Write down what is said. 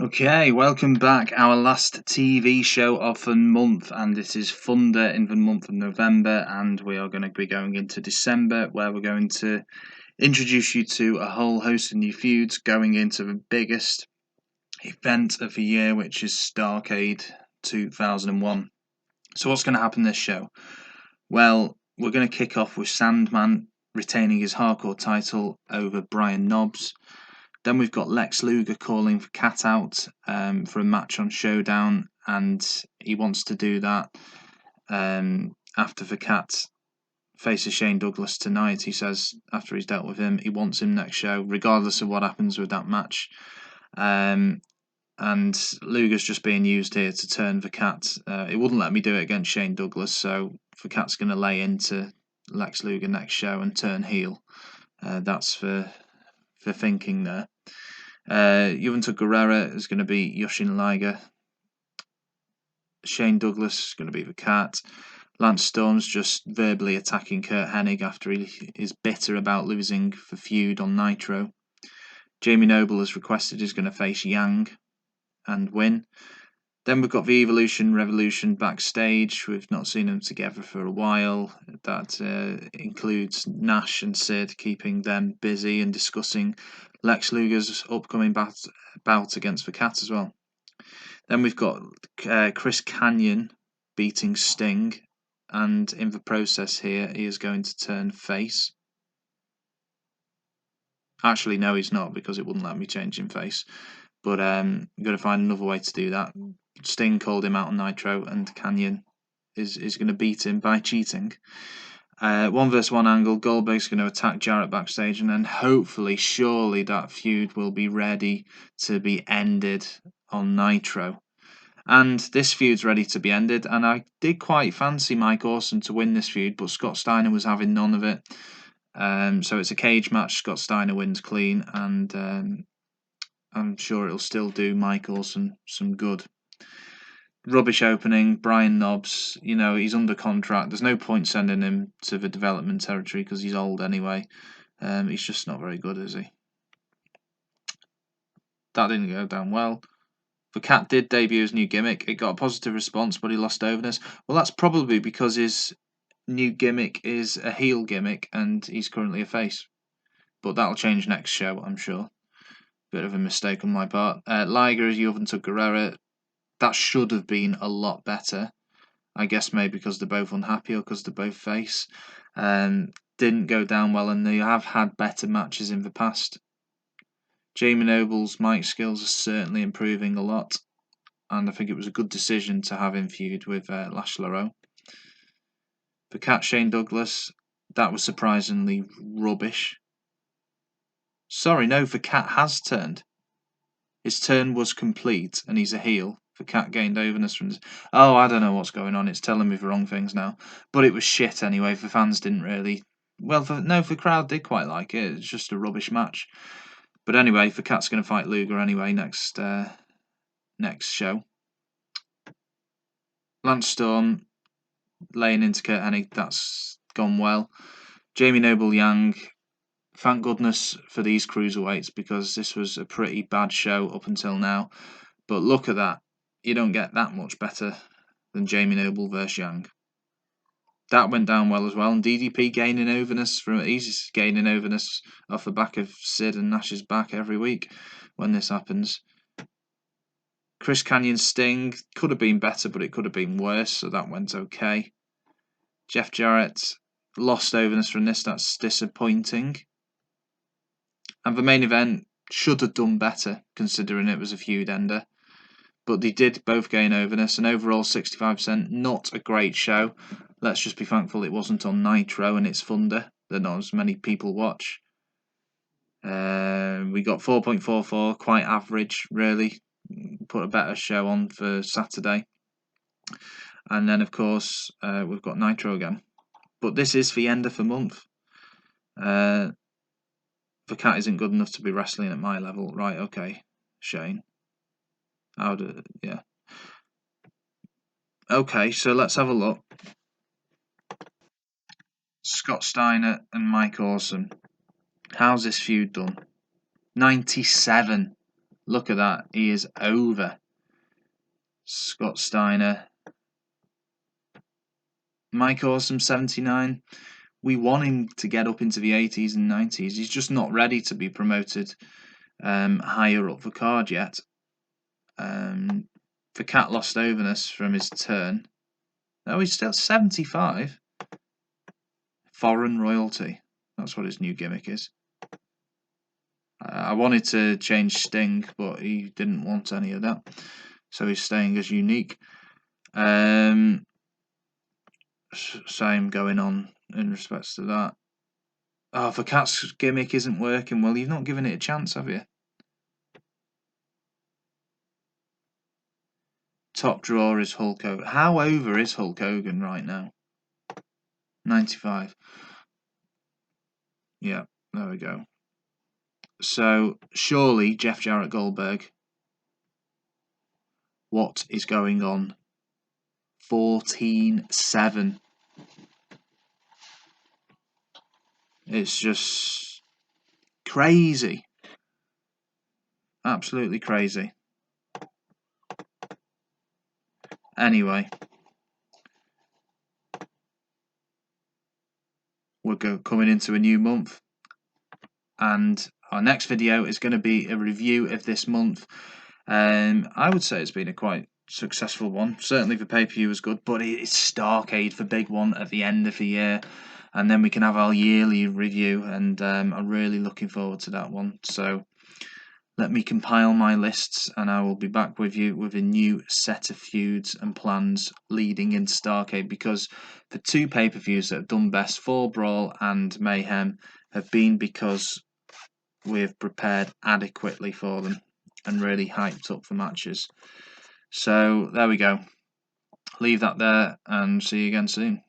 Okay, welcome back. Our last TV show of the month, and this is Thunder in the month of November, and we are going to be going into December, where we're going to introduce you to a whole host of new feuds going into the biggest event of the year, which is Starrcade 2001. So what's going to happen this show? Well, we're going to kick off with Sandman retaining his hardcore title over Brian Knobbs. Then we've got Lex Luger calling for Cat out for a match on Showdown, and he wants to do that after the Cat faces Shane Douglas tonight. He says after he's dealt with him, he wants him next show, regardless of what happens with that match. And Luger's just being used here to turn the Cat. It wouldn't let me do it against Shane Douglas, so the Cat's going to lay into Lex Luger next show and turn heel. That's for thinking there. Juventud Guerrera is going to be Yoshin Liger. Shane Douglas is going to be the Cat. Lance Storm's just verbally attacking Kurt Hennig after he is bitter about losing the feud on Nitro. Jamie Noble has requested he's going to face Yang and win. Then we've got the Evolution Revolution backstage. We've not seen them together for a while. That includes Nash and Sid, keeping them busy and discussing Lex Luger's upcoming bout against the Cat as well. Then we've got Chris Kanyon beating Sting, and in the process here, he is going to turn face. Actually, no, he's not, because it wouldn't let me change him face. But I'm going to find another way to do that. Sting called him out on Nitro, and Kanyon is going to beat him by cheating. 1v1 angle, Goldberg's going to attack Jarrett backstage, and then hopefully, surely that feud will be ready to be ended on Nitro. And this feud's ready to be ended, and I did quite fancy Mike Awesome to win this feud, but Scott Steiner was having none of it. So it's a cage match. Scott Steiner wins clean, and I'm sure it'll still do Mike Awesome some good. Rubbish opening. Brian Knobbs, he's under contract. There's no point sending him to the development territory because he's old anyway. He's just not very good, is he? That didn't go down well. The Cat did debut his new gimmick. It got a positive response, but he lost overness. Well, that's probably because his new gimmick is a heel gimmick and he's currently a face. But that'll change next show, I'm sure. Bit of a mistake on my part. Liger is Juventud Guerrera. That should have been a lot better. I guess maybe because they're both unhappy or because they're both face. Didn't go down well, and they have had better matches in the past. Jamie Noble's mic skills are certainly improving a lot, and I think it was a good decision to have him feud with Lash LaRoe. The Cat Shane Douglas, that was surprisingly rubbish. Sorry, no, the Cat has turned. His turn was complete, and he's a heel. The Cat gained overness from this. Oh, I don't know what's going on. It's telling me the wrong things now. But it was shit anyway. The fans didn't really. Well, the crowd did quite like it. It's just a rubbish match. But anyway, the Cat's going to fight Luger anyway next show. Lance Storm laying into Kurt Hennig. That's gone well. Jamie Noble Yang. Thank goodness for these cruiserweights, because this was a pretty bad show up until now. But look at that. You don't get that much better than Jamie Noble versus Yang. That went down well as well. And DDP gaining overness he's gaining overness off the back of Sid and Nash's back every week when this happens. Chris Kanyon Sting could have been better, but it could have been worse, so that went okay. Jeff Jarrett lost overness from this. That's disappointing. And the main event should have done better, considering it was a feud ender. But they did both gain overness, and overall 65%, not a great show. Let's just be thankful it wasn't on Nitro and it's Thunder, that not as many people watch. We got 4.44, quite average, really. Put a better show on for Saturday. And then, of course, we've got Nitro again. But this is the end of the month. The Cat isn't good enough to be wrestling at my level. Right, okay, Shane. Yeah. Okay, so let's have a look. Scott Steiner and Mike Awesome. How's this feud done? 97. Look at that. He is over. Scott Steiner. Mike Awesome 79. We want him to get up into the 80s and 90s. He's just not ready to be promoted higher up the card yet. The cat lost overness from his turn. No, he's still 75. Foreign royalty. That's what his new gimmick is. I wanted to change Sting, but he didn't want any of that. So he's staying as unique. Same going on in respects to that. Oh, the cat's gimmick isn't working. Well, you've not given it a chance, have you? Top drawer is Hulk Hogan. How over is Hulk Hogan right now? 95. Yeah, there we go. So, surely, Jeff Jarrett Goldberg. What is going on? 14-7. It's just crazy. Absolutely crazy. Anyway, we're coming into a new month, and our next video is going to be a review of this month. I would say it's been a quite successful one. Certainly the pay-per-view was good, but it's Starrcade, the big one at the end of the year, and then we can have our yearly review, and I'm really looking forward to that one. So let me compile my lists, and I will be back with you with a new set of feuds and plans leading into Starrcade, because the two pay-per-views that have done best for Brawl and Mayhem have been because we've prepared adequately for them and really hyped up the matches. So there we go. Leave that there and see you again soon.